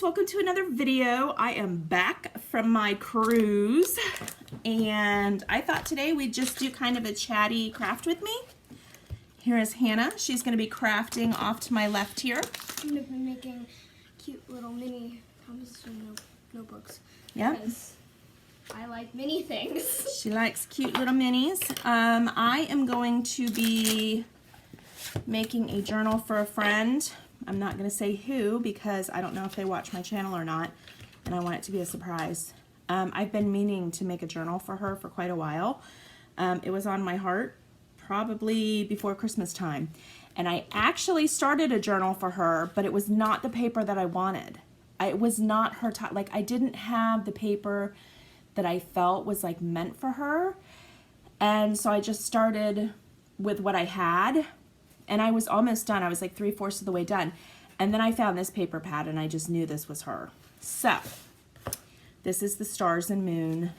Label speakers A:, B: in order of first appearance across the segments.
A: guys, welcome to another video. I am back from my cruise and I thought today we'd just do kind of a chatty craft with me. Here is Hannah. She's going to be crafting off to my left here.
B: I'm going to be making cute little mini composition notebooks.
A: Yeah.
B: Because I like mini things.
A: She likes cute little minis. I am going to be making a journal for a friend. I'm not going to say who because I don't know if they watch my channel or not, and I want it to be a surprise. I've been meaning to make a journal for her for quite a while. It was on my heart probably before Christmas time, and I actually started a journal for her, but it was not the paper that I wanted. It was not her type. Like, I didn't have the paper that I felt was like meant for her, and so I just started with what I had. And I was almost done. I was like 3/4 of the way done. And then I found this paper pad and I just knew this was her. So, this is the stars and moon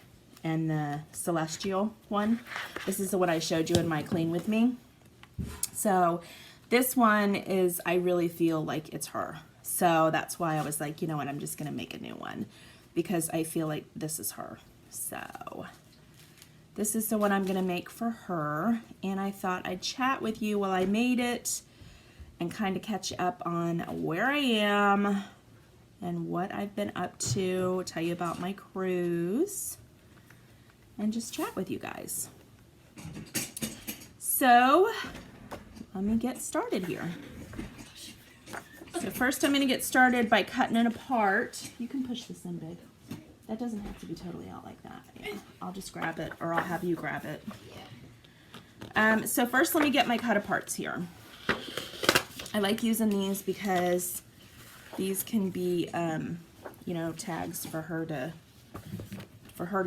A: and the celestial one. This is the one I showed you in my clean with me. So, this one is, I really feel like it's her. So, that's why I was like, you know what, I'm just going to make a new one. Because I feel like this is her. So, this is the one I'm going to make for her, and I thought I'd chat with you while I made it and kind of catch up on where I am and what I've been up to, tell you about my cruise, and just chat with you guys. So, let me get started here. So first I'm going to get started by cutting it apart. You can push this in, babe. That doesn't have to be totally out like that. Yeah, I'll just grab it, or I'll have you grab it. Yeah. So first, let me get my cut aparts here. I like using these because these can be, you know, tags for her to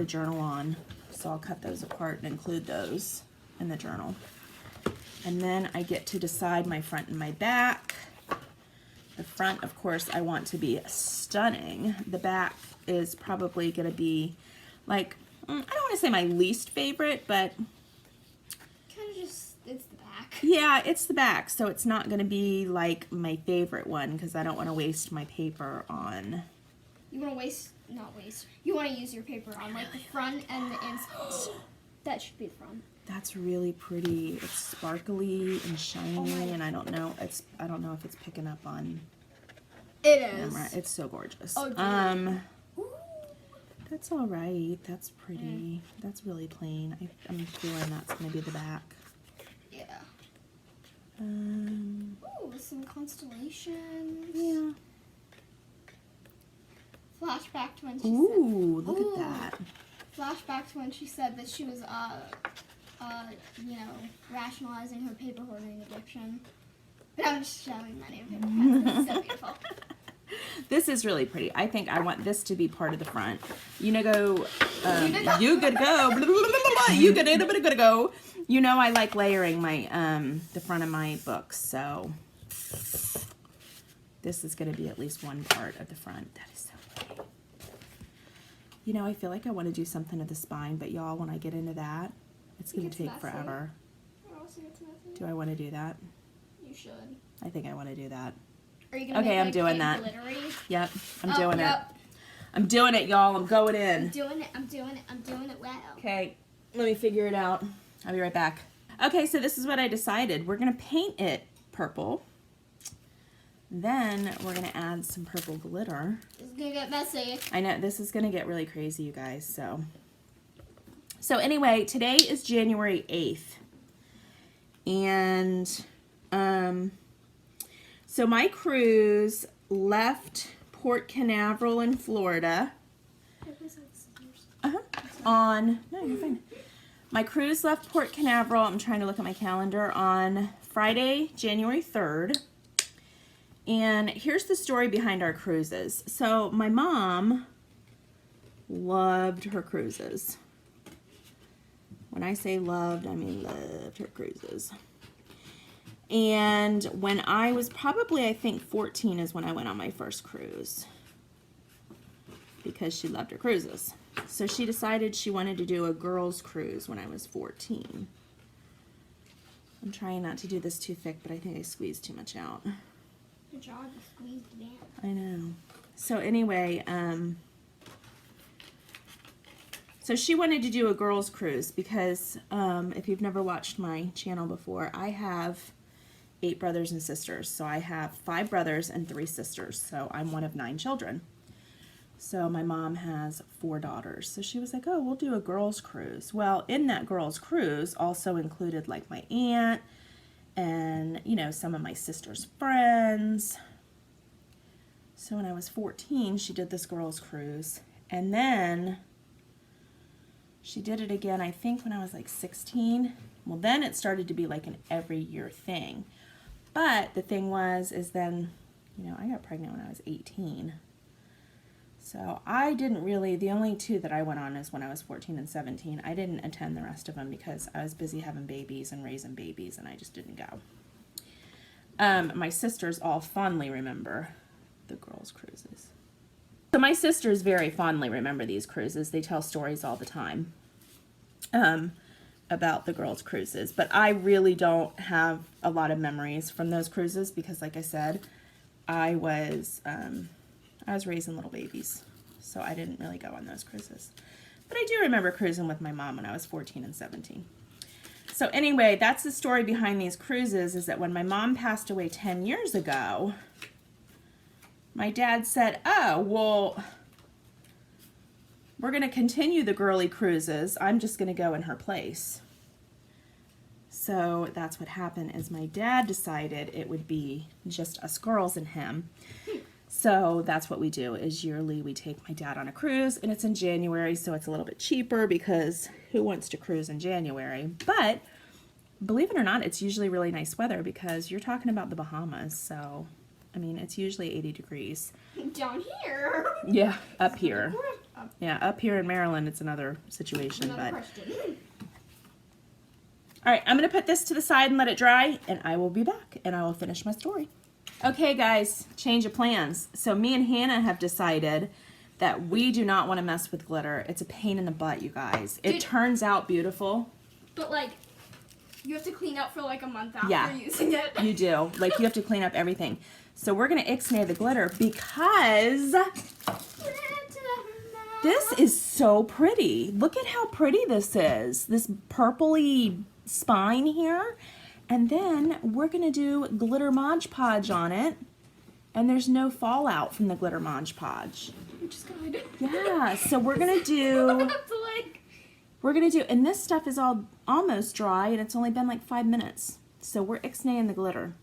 A: journal on. So I'll cut those apart and include those in the journal. And then I get to decide my front and my back. The front, of course, I want to be stunning. The back is probably going to be like, I don't want to say my least favorite, but
B: Kind of just, it's the back.
A: yeah, it's the back. So it's not going to be like my favorite one because I don't want to waste my paper on.
B: You want to not waste. You want to use your paper on like the front and the inside. That should be the front.
A: That's really pretty. It's sparkly and shiny, and I don't know if it's picking up on
B: It is.
A: camera. It's so gorgeous.
B: Oh,
A: that's all right. That's pretty. That's really plain. I'm feeling that's gonna be the back.
B: Yeah.
A: Oh,
B: Some constellations.
A: yeah.
B: Flashback to when she
A: Ooh,
B: said,
A: look at that.
B: Flashback to when she said that she was, you know, rationalizing her paper hoarding addiction. But I'm just showing my new paper pads. This is so beautiful.
A: This is really pretty. I think I want this to be part of the front. You good go. You good go. You know I like layering my the front of my books, so this is going to be at least one part of the front. That is so pretty. You know, I feel like I want to do something to the spine, but y'all, when I get into that, it's going to take forever. Do I want to do that?
B: You should.
A: I think I want to do that.
B: Are you gonna
A: Okay,
B: make,
A: I'm
B: like,
A: doing
B: it
A: that.
B: glittery?
A: Yep, I'm doing
B: yep.
A: it. I'm doing it, y'all. I'm going in.
B: I'm doing it well.
A: Okay, let me figure it out. I'll be right back. Okay, so this is what I decided. We're going to paint it purple. Then we're going to add some purple glitter.
B: It's gonna get messy.
A: I know, this is going to get really crazy, you guys. So anyway, today is January 8th. And so my cruise left Port Canaveral in Florida. No, you're fine. My cruise left Port Canaveral, I'm trying to look at my calendar, on Friday, January 3rd. And here's the story behind our cruises. So my mom loved her cruises. When I say loved, I mean loved her cruises. And when I was probably, I think 14 is when I went on my first cruise. Because she loved her cruises. So she decided she wanted to do a girls' cruise when I was 14. I'm trying not to do this too thick, but I think I squeezed too much out.
B: Good job, you squeezed it in.
A: I know. So anyway, so she wanted to do a girls' cruise because if you've never watched my channel before, I have 8 brothers and sisters. So I have 5 brothers and 3 sisters. So I'm one of 9 children. So my mom has 4 daughters. So she was like, oh, we'll do a girls' cruise. Well, in that girls' cruise also included like my aunt and, you know, some of my sister's friends. So when I was 14, she did this girls' cruise. And then she did it again, I think, when I was like 16. Well, then it started to be like an every year thing. But the thing was, is then, you know, I got pregnant when I was 18. So I didn't really, the only 2 that I went on is when I was 14 and 17. I didn't attend the rest of them because I was busy having babies and raising babies, and I just didn't go. My sisters all fondly remember the girls' cruises. So my sisters very fondly remember these cruises. They tell stories all the time about the girls' cruises. But I really don't have a lot of memories from those cruises because, like I said, I was raising little babies, so I didn't really go on those cruises. But I do remember cruising with my mom when I was 14 and 17. So anyway, that's the story behind these cruises, is that when my mom passed away 10 years ago, my dad said, oh, well, we're going to continue the girly cruises. I'm just going to go in her place. So that's what happened, is my dad decided it would be just us girls and him. So that's what we do, is yearly we take my dad on a cruise, and it's in January, so it's a little bit cheaper because who wants to cruise in January? But believe it or not, it's usually really nice weather because you're talking about the Bahamas, so I mean, it's usually 80 degrees.
B: Down here.
A: Yeah, up here. Yeah, up here in Maryland, it's another situation.
B: Another
A: but
B: question.
A: All right, I'm going to put this to the side and let it dry, and I will be back, and I will finish my story. Okay, guys, change of plans. So me and Hannah have decided that we do not want to mess with glitter. It's a pain in the butt, you guys. It turns out beautiful.
B: But, like, you have to clean up for, like, a month after using it.
A: You do. Like, you have to clean up everything. So we're going to ixnay the glitter because this is so pretty. Look at how pretty this is. This purpley spine here. And then we're going to do glitter Mod Podge on it. And there's no fallout from the glitter Mod Podge.
B: Which is good.
A: Yeah, so we're going to do... and this stuff is all almost dry, and it's only been like 5 minutes. So we're ixnaying the glitter.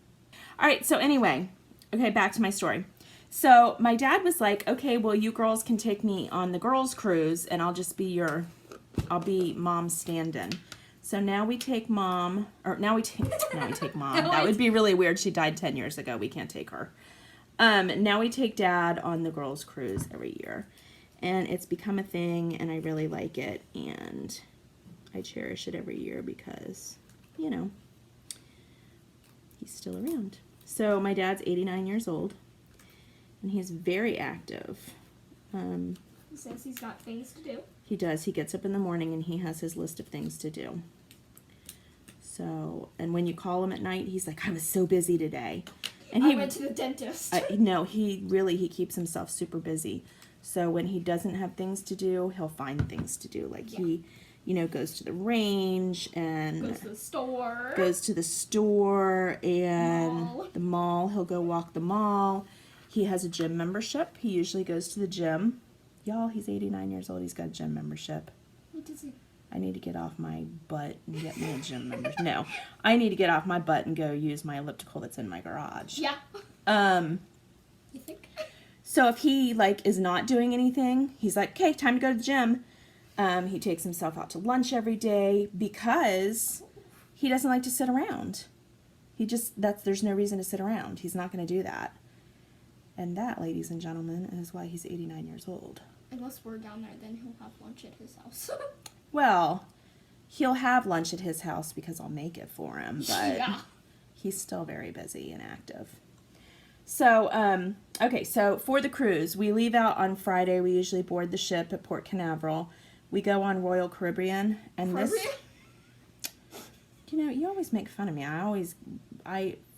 A: All right, so anyway, okay, back to my story. So my dad was like, okay, well, you girls can take me on the girls' cruise, and I'll just be I'll be mom's stand-in. So now we take mom, now we take mom. That would be really weird. She died 10 years ago. We can't take her. Now we take dad on the girls' cruise every year. And it's become a thing, and I really like it, and I cherish it every year because, you know, he's still around. So my dad's 89 years old, and he's very active.
B: He says he's got things to do.
A: He does. He gets up in the morning, and he has his list of things to do. So, and when you call him at night, he's like, I was so busy today. And
B: I went to the dentist.
A: No, he keeps himself super busy. So when he doesn't have things to do, he'll find things to do. Like he, you know, goes to the range and
B: goes to the store.
A: And the mall. He'll go walk the mall. He has a gym membership. He usually goes to the gym. Y'all, he's 89 years old. He's got a gym membership.
B: What does he?
A: I need to get off my butt and get me a gym membership. No, I need to get off my butt and go use my elliptical that's in my garage.
B: Yeah. You think?
A: So if he, like, is not doing anything, he's like, okay, time to go to the gym. He takes himself out to lunch every day because he doesn't like to sit around. There's no reason to sit around. He's not going to do that. And that, ladies and gentlemen, is why he's 89 years old.
B: Unless we're down there, then he'll have lunch at his house.
A: Well, he'll have lunch at his house because I'll make it for him, but he's still very busy and active. So, okay, so for the cruise, we leave out on Friday. We usually board the ship at Port Canaveral. We go on Royal Caribbean, and you know, you always make fun of me.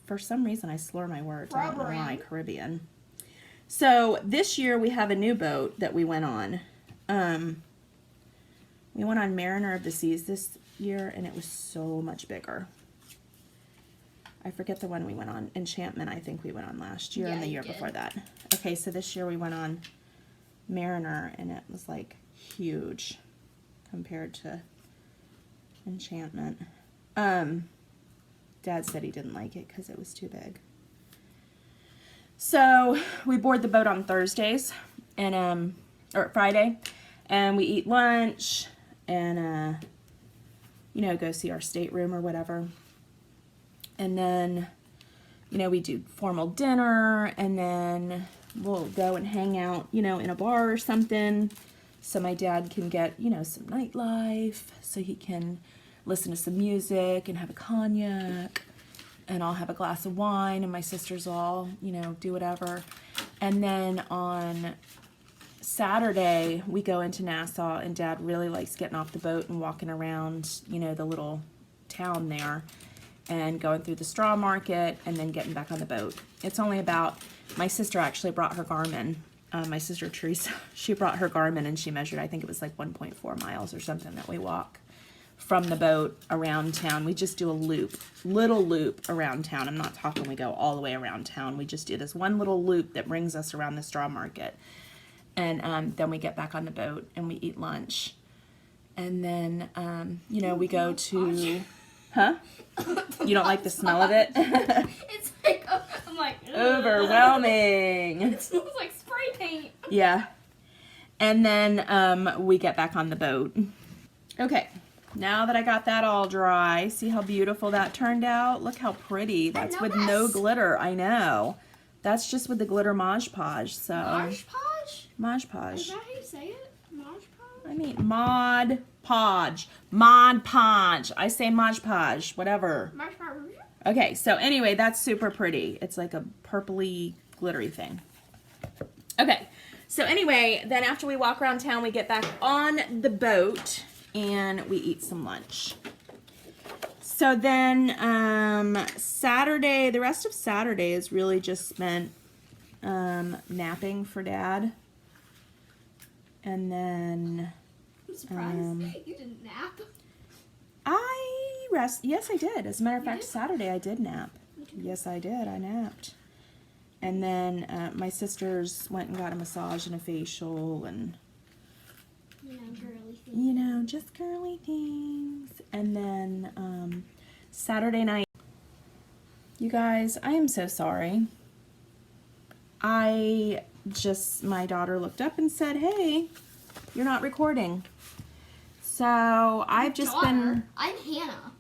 A: For some reason, I slur my words. I don't know why, Caribbean. So this year we have a new boat that we went on. We went on Mariner of the Seas this year, and it was so much bigger. I forget the one we went on. Enchantment, I think we went on last year, and the year before that. Okay, so this year we went on Mariner, and it was like huge compared to Enchantment. Dad said he didn't like it because it was too big. So we board the boat on Thursdays and or Friday, and we eat lunch and you know, go see our stateroom or whatever. And then, you know, we do formal dinner, and then we'll go and hang out, you know, in a bar or something, so my dad can get, you know, some nightlife, so he can listen to some music and have a cognac, and I'll have a glass of wine, and my sisters all, you know, do whatever. And then on Saturday, we go into Nassau, and Dad really likes getting off the boat and walking around, you know, the little town there, and going through the straw market, and then getting back on the boat. It's only about, my sister actually brought her Garmin. My sister Teresa, she brought her Garmin, and she measured, I think it was like 1.4 miles or something that we walk from the boat around town. We just do a loop, little loop around town. I'm not talking we go all the way around town. We just do this one little loop that brings us around the straw market. And then we get back on the boat and we eat lunch. And then, you know, we go to, huh? You don't like the smell of it?
B: It's like, I'm like, ugh.
A: Overwhelming.
B: It smells like spray paint.
A: Yeah. And then we get back on the boat. Okay. Now that I got that all dry, see how beautiful that turned out? Look how pretty. That's with no glitter. I know. That's just with the glitter Mod Podge. So
B: Mod Podge?
A: Mod Podge.
B: Is that how you say it? Mod Podge?
A: I mean Mod Podge. Mod Podge. I say Mod Podge. Whatever.
B: Mod Podge.
A: Okay, so anyway, that's super pretty. It's like a purpley, glittery thing. Okay, so anyway, then after we walk around town, we get back on the boat and we eat some lunch. So then Saturday, the rest of Saturday is really just spent napping for Dad. And then
B: I'm surprised you didn't nap.
A: Yes, I did. As a matter of fact, Saturday I did nap. Yes, I did. I napped. And then my sisters went and got a massage and a facial and,
B: You know, girly things.
A: you know, just girly things. And then Saturday night, you guys, I am so sorry. My daughter looked up and said, hey, you're not recording. So I've just been...
B: I'm Hannah.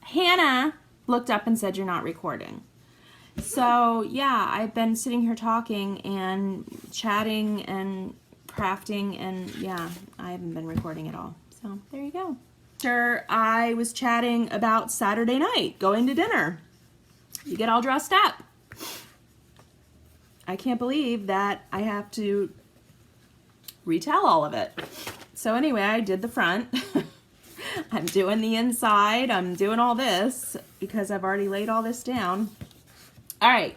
A: Hannah looked up and said, you're not recording. So, yeah, I've been sitting here talking and chatting and crafting, and yeah, I haven't been recording at all. So, there you go. Sure, I was chatting about Saturday night, going to dinner. You get all dressed up. I can't believe that I have to retell all of it. So anyway, I did the front. I'm doing the inside. I'm doing all this because I've already laid all this down. All right.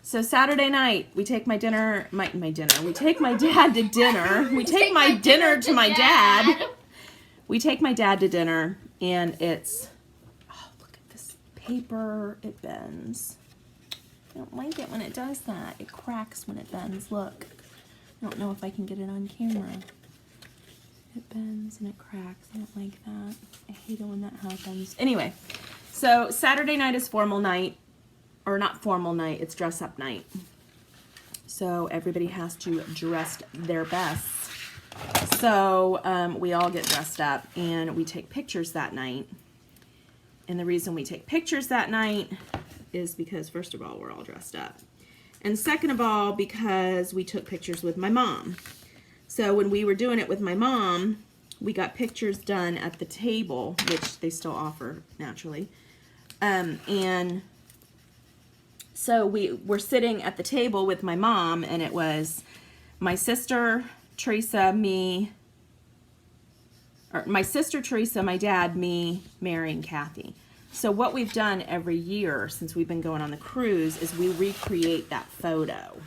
A: So Saturday night, we take my dinner. We take my dad to dinner. We take my dinner to my dad. We take my dad to dinner, and it's, oh, look at this paper. It bends. I don't like it when it does that. It cracks when it bends. Look. I don't know if I can get it on camera. It bends and it cracks. I don't like that. I hate it when that happens. Anyway, so Saturday night is formal night. Or not formal night, it's dress up night. So everybody has to dress their best. So we all get dressed up and we take pictures that night. And the reason we take pictures that night is because, first of all, we're all dressed up. And second of all, because we took pictures with my mom. So when we were doing it with my mom, we got pictures done at the table, which they still offer, naturally. And so we were sitting at the table with my mom, and it was my sister, Teresa, me, or my sister, Teresa, my dad, me, Mary, and Kathy. So what we've done every year since we've been going on the cruise is we recreate that photo.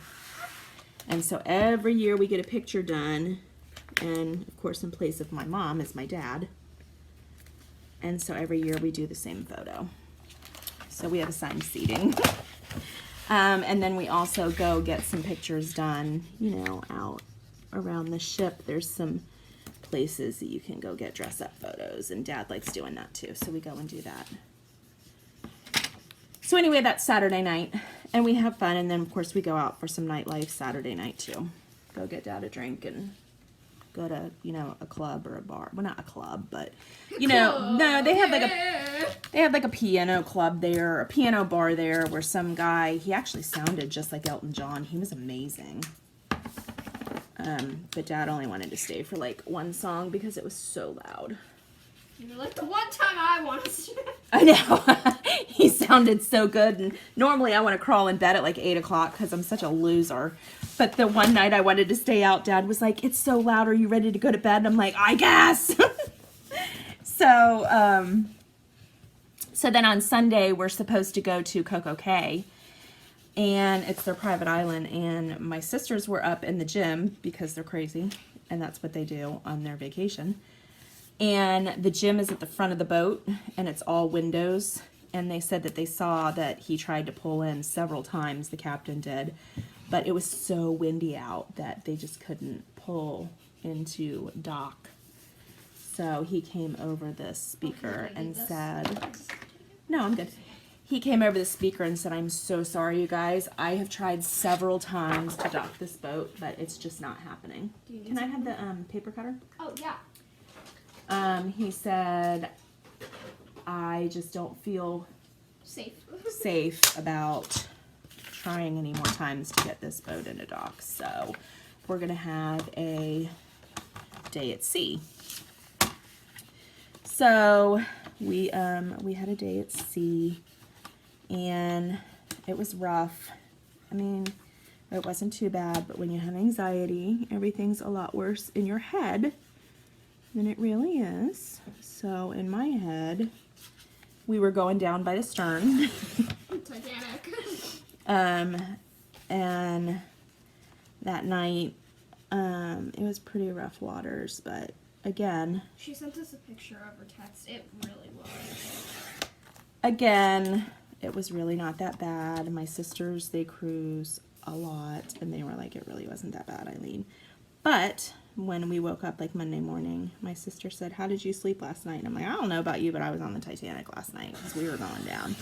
A: And so every year we get a picture done, and of course in place of my mom is my dad. And so every year we do the same photo. So we have assigned seating. And then we also go get some pictures done, you know, out around the ship. There's some places that you can go get dress up photos, and Dad likes doing that too, so we go and do that. So anyway, that's Saturday night, and we have fun, and then of course we go out for some nightlife Saturday night too. Go get Dad a drink and go to, you know, a club or a bar. Well, not a club, but you know, no, they have like a piano club there, a piano bar there, where some guy, he actually sounded just like Elton John. He was amazing. But Dad only wanted to stay for like one song because it was so loud.
B: You're like, the one time I want to.
A: I know. He sounded so good. And normally I want to crawl in bed at like 8 o'clock because I'm such a loser. But the one night I wanted to stay out, Dad was like, it's so loud. Are you ready to go to bed? And I'm like, I guess. So then on Sunday, we're supposed to go to Coco Cay. And it's their private island. And my sisters were up in the gym because they're crazy. And that's what they do on their vacation. And the gym is at the front of the boat, and it's all windows. And they said that they saw that he tried to pull in several times, the captain did. But it was so windy out that they just couldn't pull into dock. So he came over the speaker and said, no, I'm good. He came over the speaker and said, I'm so sorry, you guys. I have tried several times to dock this boat, but it's just not happening. Can I have the paper cutter?
B: Oh, yeah.
A: He said, I just don't feel safe about trying any more times to get this boat into dock. So we're going to have a day at sea. So we had a day at sea, and it was rough. I mean, it wasn't too bad, but when you have anxiety, everything's a lot worse in your head than it really is. So in my head, we were going down by the stern.
B: Titanic.
A: And that night, it was pretty rough waters, but again,
B: She sent us a picture of her text. It really was.
A: Again, it was really not that bad. My sisters, they cruise a lot, and they were like, it really wasn't that bad, Eileen. But when we woke up like Monday morning, my sister said, how did you sleep last night? And I'm like, I don't know about you, but I was on the Titanic last night because we were going down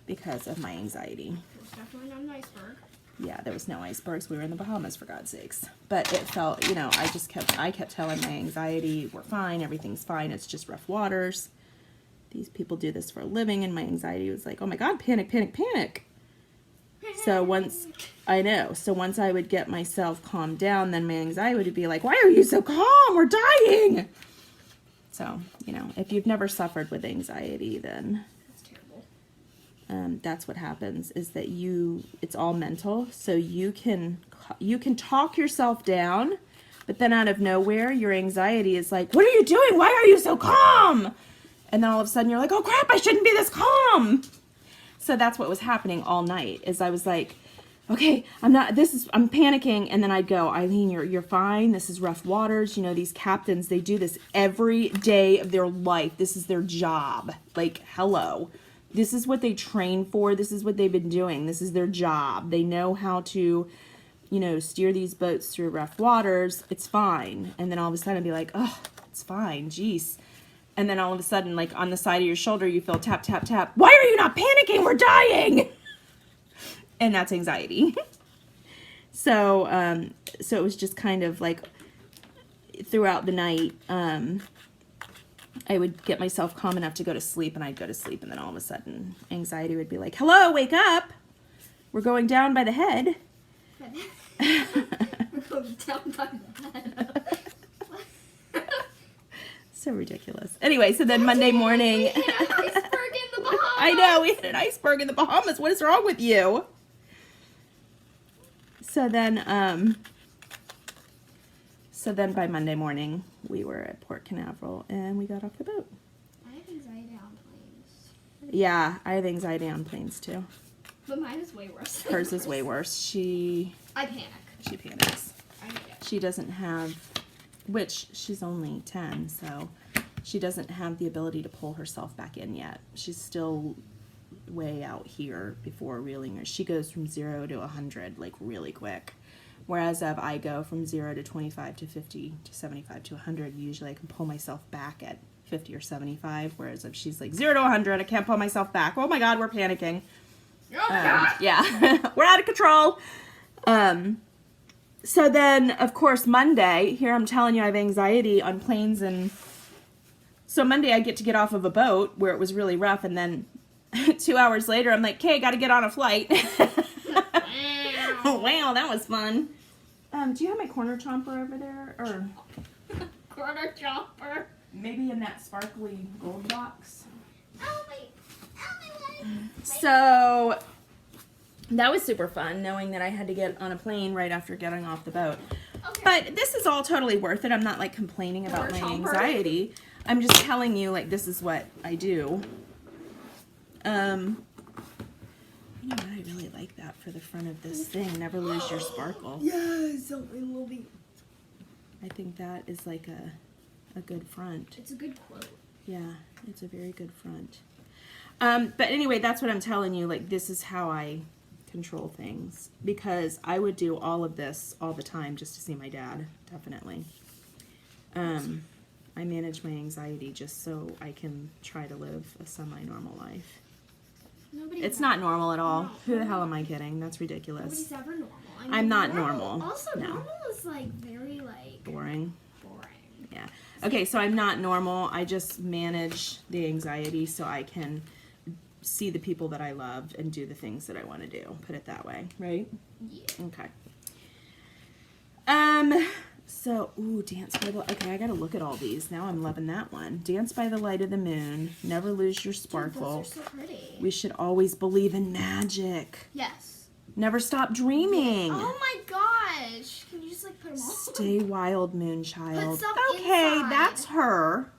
A: because of my anxiety.
B: It was definitely not an iceberg.
A: Yeah, there was no icebergs. We were in the Bahamas, for God's sakes. But it felt, you know, I kept telling my anxiety, we're fine, everything's fine, it's just rough waters. These people do this for a living, and my anxiety was like, oh my God, panic, panic, panic. So once I would get myself calmed down, then my anxiety would be like, why are you so calm? We're dying. So, you know, if you've never suffered with anxiety, then
B: That's terrible.
A: that's what happens, is that it's all mental. So you can talk yourself down, but then out of nowhere, your anxiety is like, what are you doing? Why are you so calm? And then all of a sudden you're like, oh crap, I shouldn't be this calm. So that's what was happening all night, is I was like, okay, I'm panicking. And then I'd go, Eileen, you're fine. This is rough waters. You know, these captains, they do this every day of their life. This is their job. Like, hello. This is what they train for. This is what they've been doing. This is their job. They know how to, you know, steer these boats through rough waters. It's fine. And then all of a sudden I'd be like, oh, it's fine. Jeez. And then all of a sudden, like on the side of your shoulder, you feel tap, tap, tap. Why are you not panicking? We're dying. And that's anxiety. So it was just kind of like throughout the night, I would get myself calm enough to go to sleep, and I'd go to sleep, and then all of a sudden anxiety would be like, hello, wake up. We're going down by the head.
B: We're going down by the head.
A: So ridiculous. Anyway, so then Monday morning.
B: We hit an iceberg in the Bahamas.
A: I know, we hit an iceberg in the Bahamas. What is wrong with you? So then by Monday morning, we were at Port Canaveral, and we got off the boat.
B: I have anxiety on planes.
A: Yeah, I have anxiety on planes too.
B: But mine is way worse.
A: Hers is way worse.
B: I panic.
A: She panics.
B: I get it.
A: She doesn't have, which she's only 10, so she doesn't have the ability to pull herself back in yet. She's still way out here before reeling her. She goes from 0 to 100 like really quick. Whereas if I go from 0 to 25 to 50 to 75 to 100, usually I can pull myself back at 50 or 75. Whereas if she's like 0 to 100, I can't pull myself back. Oh my God, we're panicking. Yeah, we're out of control. So then, of course, Monday, here I'm telling you I have anxiety on planes. And so Monday I get to get off of a boat where it was really rough. And then 2 hours later, I'm like, okay, got to get on a flight. Wow, that was fun. Do you have my corner chomper over there? Or
B: Corner chomper.
A: maybe in that sparkly gold box?
B: Oh, wait.
A: So that was super fun, knowing that I had to get on a plane right after getting off the boat.
B: Okay.
A: But this is all totally worth it. I'm not like complaining about my anxiety. I'm just telling you, like, this is what I do. You know what? I really like that for the front of this thing. Never lose your sparkle.
B: Yes, something will be.
A: I think that is like a good front.
B: It's a good quote.
A: Yeah, it's a very good front. But anyway, that's what I'm telling you. Like, this is how I control things. Because I would do all of this all the time just to see my dad, definitely. I manage my anxiety just so I can try to live a semi-normal life. It's not normal at all.
B: No.
A: Who the hell am I kidding? That's ridiculous.
B: Nobody's ever normal. I mean,
A: I'm not normal.
B: Also,
A: No.
B: normal is like very like
A: Boring.
B: boring.
A: Yeah. Okay, so I'm not normal. I just manage the anxiety so I can see the people that I love and do the things that I want to do. Put it that way, right?
B: Yeah.
A: Okay. So, ooh, Dance by the... Okay, I gotta look at all these. Now I'm loving that one. Dance by the Light of the Moon. Never Lose Your Sparkle.
B: Those are so pretty.
A: We should always believe in magic.
B: Yes.
A: Never stop dreaming.
B: Oh my gosh! Can you just like put them all?
A: Stay Wild, Moonchild.
B: Put some
A: Okay,
B: inside.
A: that's her.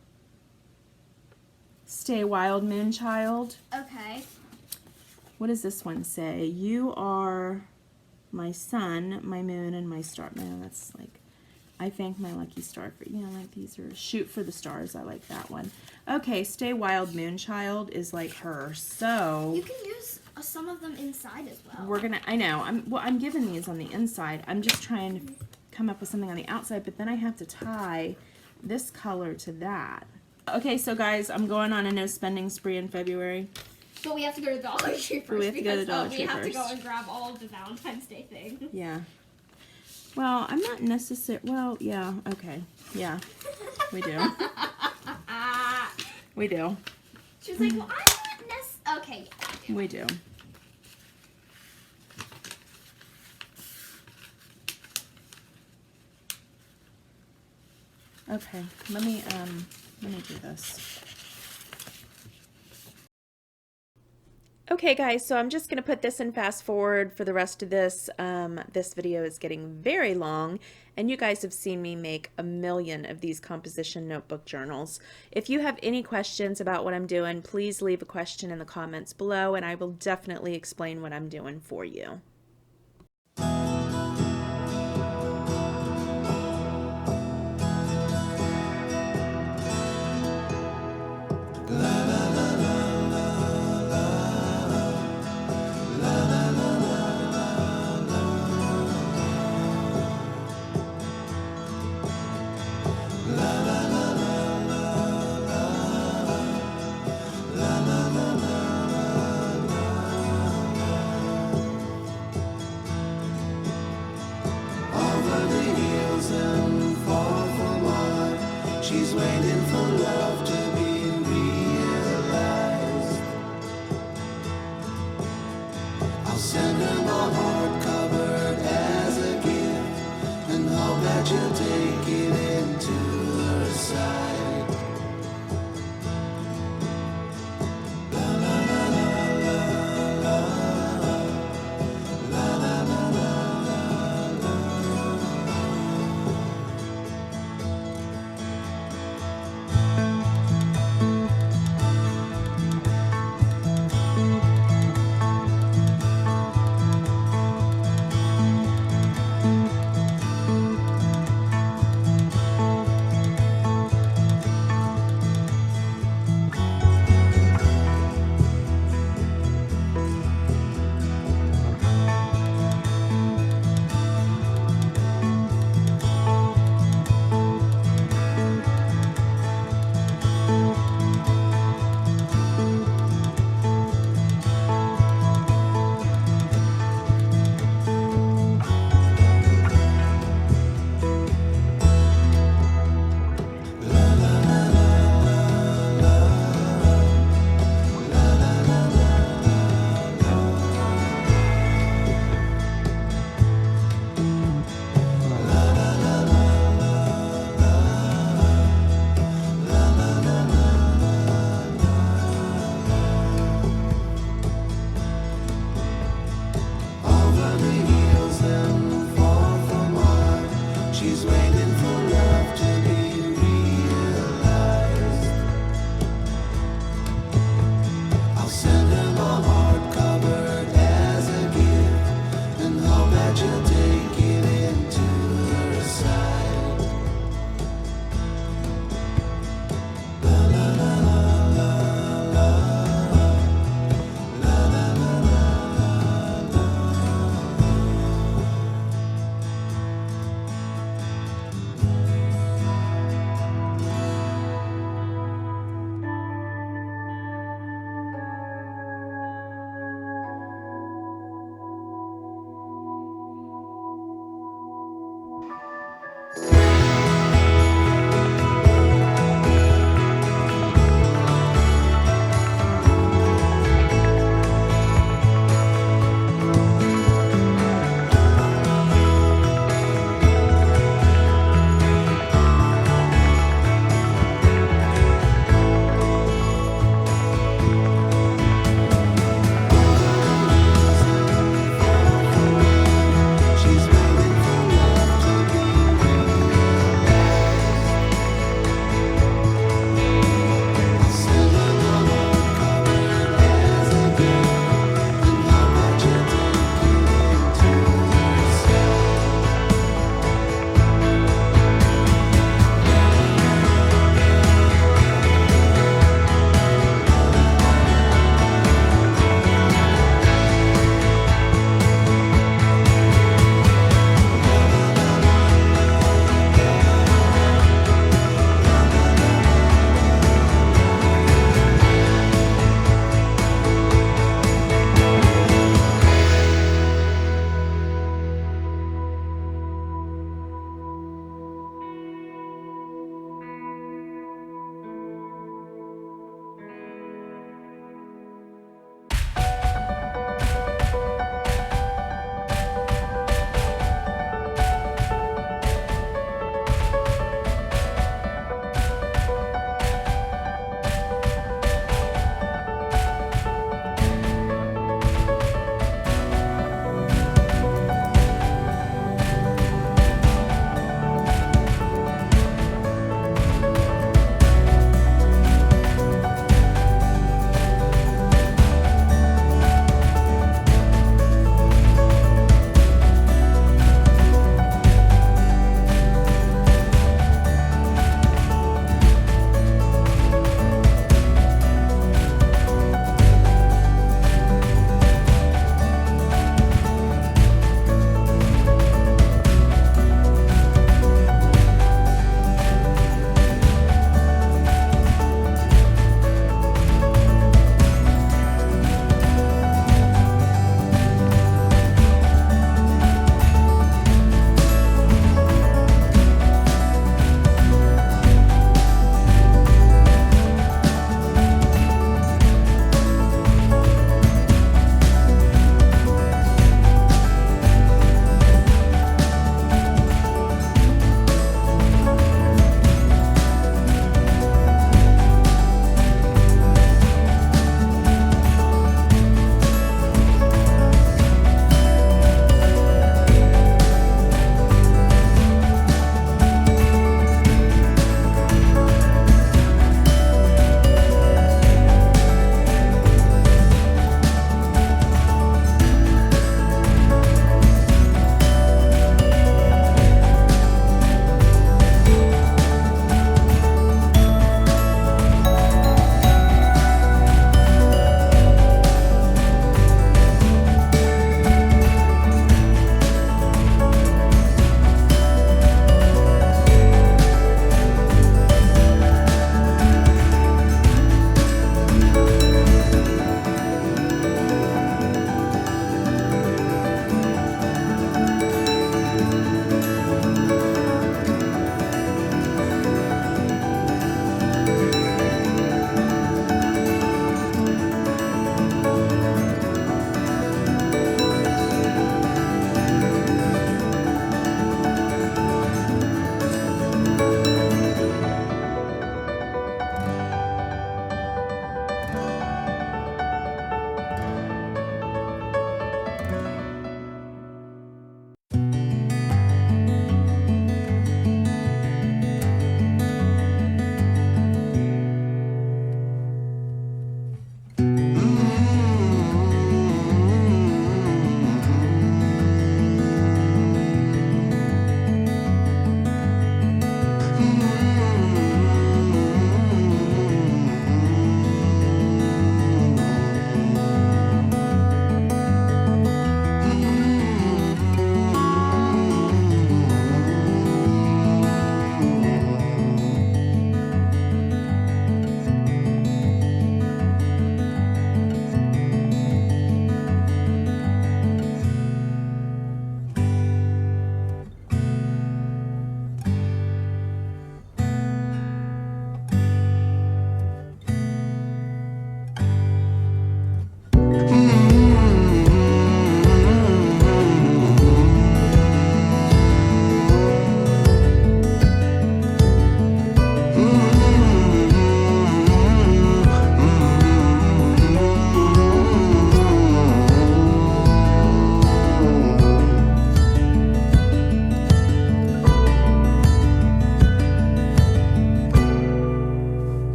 A: Stay Wild, Moonchild.
B: Okay.
A: What does this one say? You are my sun, my moon, and my star. No, that's like, I thank my lucky star for, you know, like these are shoot for the stars. I like that one. Okay, Stay Wild, Moonchild is like her. So
B: You can use some of them inside as well.
A: we're gonna. I know. I'm giving these on the inside. I'm just trying to come up with something on the outside, but then I have to tie this color to that. Okay, so guys, I'm going on a no spending spree in February.
B: But we have to go to Dollar Tree first.
A: We have to go to Dollar Tree
B: We have to
A: first.
B: go and grab all of the Valentine's Day things.
A: Yeah. Well, I'm not necessarily. Well, yeah. Okay. Yeah. We do. We do.
B: She was like, well, I'm not okay. Yeah.
A: We do. Okay. Let me do this. Okay guys, so I'm just going to put this in fast forward for the rest of this. This video is getting very long, and you guys have seen me make a million of these composition notebook journals. If you have any questions about what I'm doing, please leave a question in the comments below, and I will definitely explain what I'm doing for you.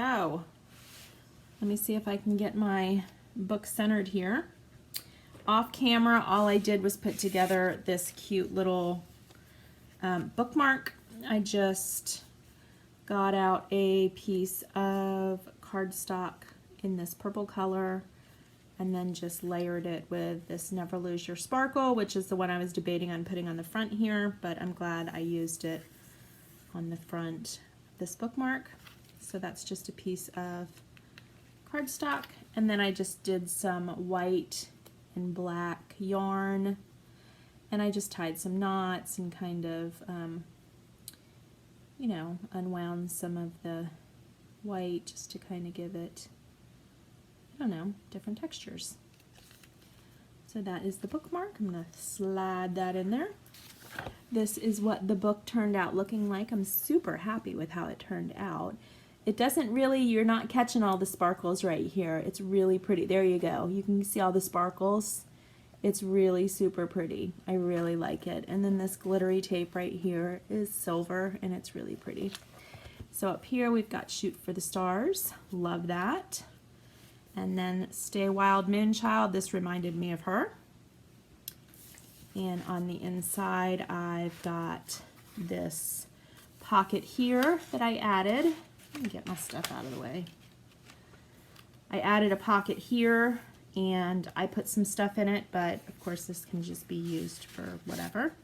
A: So let me see if I can get my book centered here. Off camera, all I did was put together this cute little bookmark. I just got out a piece of cardstock in this purple color and then just layered it with this Never Lose Your Sparkle, which is the one I was debating on putting on the front here, but I'm glad I used it on the front of this bookmark. So that's just a piece of cardstock, and then I just did some white and black yarn, and I just tied some knots and kind of you know, unwound some of the white just to kind of give it, I don't know, different textures. So that is the bookmark. I'm going to slide that in there. This is what the book turned out looking like. I'm super happy with how it turned out. It doesn't really, you're not catching all the sparkles right here. It's really pretty. There you go. You can see all the sparkles. It's really super pretty. I really like it. And then this glittery tape right here is silver, and it's really pretty. So up here we've got Shoot for the Stars. Love that. And then Stay Wild Moonchild. This reminded me of her. And on the inside I've got this pocket here that I added. Let me get my stuff out of the way. I added a pocket here and I put some stuff in it, but of course this can just be used for whatever.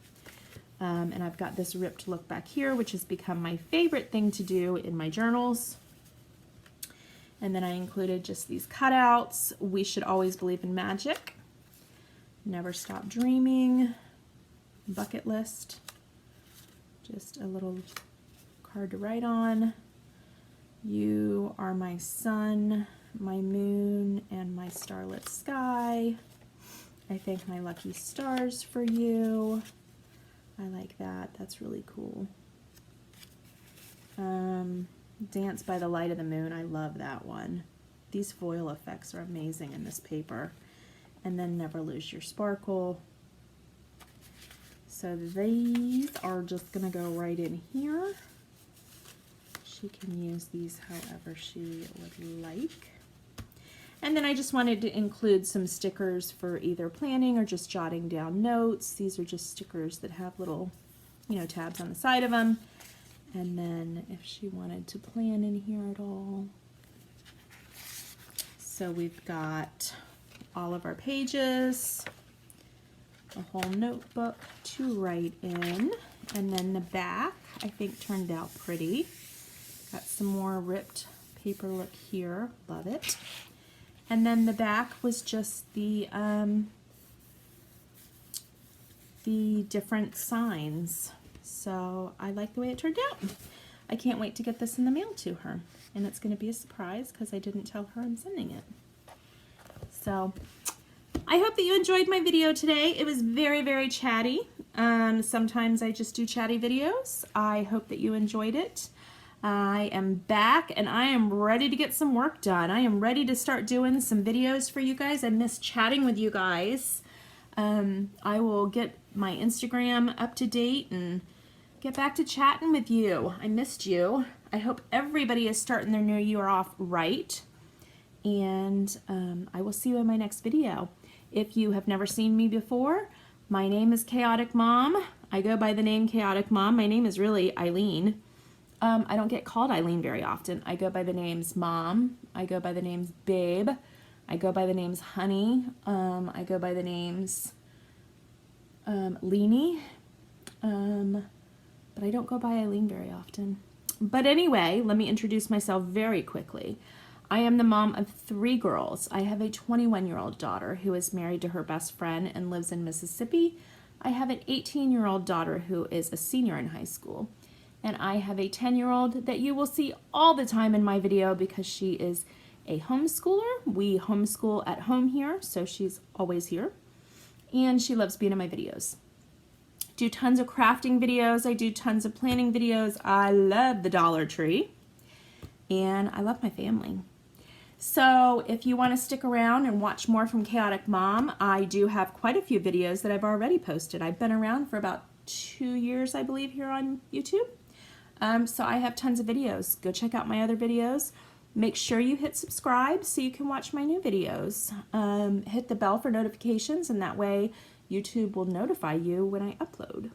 A: And I've got this ripped look back here, which has become my favorite thing to do in my journals. And then I included just these cutouts. We should always believe in magic. Never stop dreaming. Bucket list. Just a little card to write on. You are my sun, my moon, and my starlit sky. I thank my lucky stars for you. I like that. That's really cool. Dance by the light of the moon. I love that one. These foil effects are amazing in this paper. And then Never Lose Your Sparkle. So these are just going to go right in here. She can use these however she would like. And then I just wanted to include some stickers for either planning or just jotting down notes. These are just stickers that have little, you know, tabs on the side of them. And then if she wanted to plan in here at all. So we've got all of our pages, a whole notebook to write in, and then the back I think turned out pretty. Got some more ripped paper look here, love it. And then the back was just the different signs. So I like the way it turned out. I can't wait to get this in the mail to her. And it's going to be a surprise because I didn't tell her I'm sending it. So I hope that you enjoyed my video today. It was very, very chatty. Sometimes I just do chatty videos. I hope that you enjoyed it. I am back and I am ready to get some work done. I am ready to start doing some videos for you guys. I miss chatting with you guys. I will get my Instagram up to date and get back to chatting with you. I missed you. I hope everybody is starting their new year off right. And I will see you in my next video. If you have never seen me before, my name is Chaotic Mom. I go by the name Chaotic Mom. My name is really Eileen. I don't get called Eileen very often. I go by the names Mom. I go by the names Babe. I go by the names Honey. I go by the names Leanie. But I don't go by Eileen very often. But anyway, let me introduce myself very quickly. I am the mom of 3 girls. I have a 21-year-old daughter who is married to her best friend and lives in Mississippi. I have an 18-year-old daughter who is a senior in high school. And I have a 10-year-old that you will see all the time in my video because she is a homeschooler. We homeschool at home here, so she's always here. And she loves being in my videos. Do tons of crafting videos. I do tons of planning videos. I love the Dollar Tree. And I love my family. So if you want to stick around and watch more from Chaotic Mom, I do have quite a few videos that I've already posted. I've been around for about 2 years, I believe, here on YouTube. So I have tons of videos. Go check out my other videos. Make sure you hit subscribe so you can watch my new videos. Hit the bell for notifications, and that way YouTube will notify you when I upload.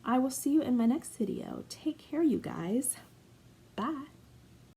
A: I will see you in my next video. Take care, you guys. Bye.